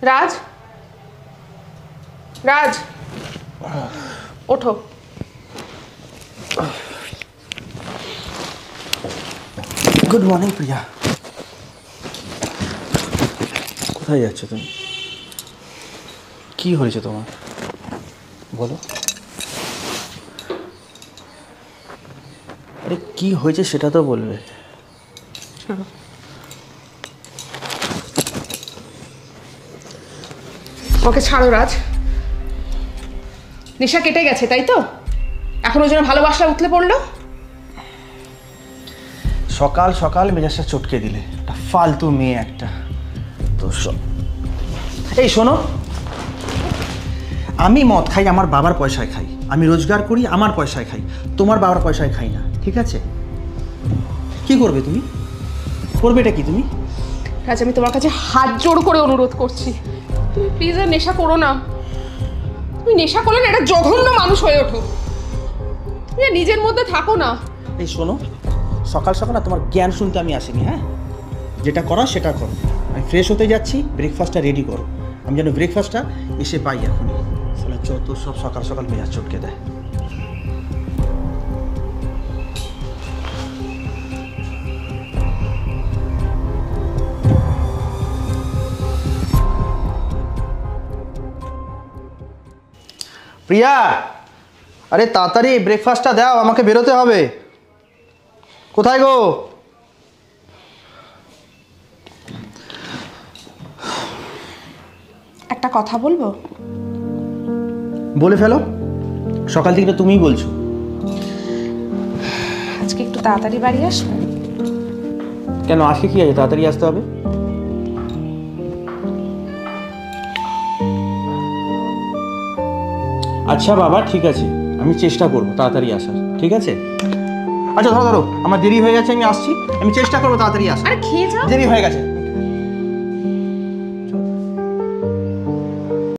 রাজ, রাজ, ওঠো। Good morning প্রিয়া। কোথায় যাচ্ছ তুমি? কি হয়েছে তোমার বলো? আরে কি হয়েছে সেটা তো বলবে। ওকে ছাড়ো রাজ। নেশা কেটে গেছে তাই তো? এখন ওই জন্য ভালোবাসা উঠলে পড়লো। সকাল সকাল মেজাজটা চটকে দিলে, একটা ফালতু মেয়ে একটা। তো এই শোনো, আমি মদ খাই আমার বাবার পয়সায় খাই, আমি রোজগার করি আমার পয়সায় খাই, তোমার বাবার পয়সায় খাই না, ঠিক আছে? কি করবে তুমি? করবে এটা কি তুমি? রাজ, আমি তোমার কাছে হাত জোড় করে অনুরোধ করছি, তুমি প্লিজ আর নেশা করো না। তুমি নেশা করলে না একটা জঘন্য মানুষ হয়ে ওঠো। তুমি নিজের মধ্যে থাকো না। এই শোনো, সকাল সকাল না তোমার জ্ঞান শুনতে আমি আসিনি। হ্যাঁ, যেটা করা সেটা করো। আমি ফ্রেশ হতে যাচ্ছি, ব্রেকফাস্টটা রেডি করো। আমি যেন ব্রেকফাস্টটা এসে পাই এখনই। তাহলে যত সব সকাল সকাল মেজাজ চটকে দেয়। প্রিয়া, আরে তাড়াতাড়ি ব্রেকফাস্টটা দাও, আমাকে বেরোতে হবে। কোথায় গো? একটা কথা বলবো? বলে ফেলো, সকাল থেকে তো তুমিই বলছো। আজকে একটু তাড়াতাড়ি বাড়ি আসবে? কেন, আজকে কি আছে তাড়াতাড়ি আসতে হবে? আচ্ছা বাবা, ঠিক আছে, আমি চেষ্টা করবো তাড়াতাড়ি আসার, ঠিক আছে? আচ্ছা ধরো ধরো, আমার দেরি হয়ে গেছে, আমি আসছি, আমি চেষ্টা করবো তাড়াতাড়ি আসার। আরে খেয়ে যাও। দেরি হয়ে গেছে।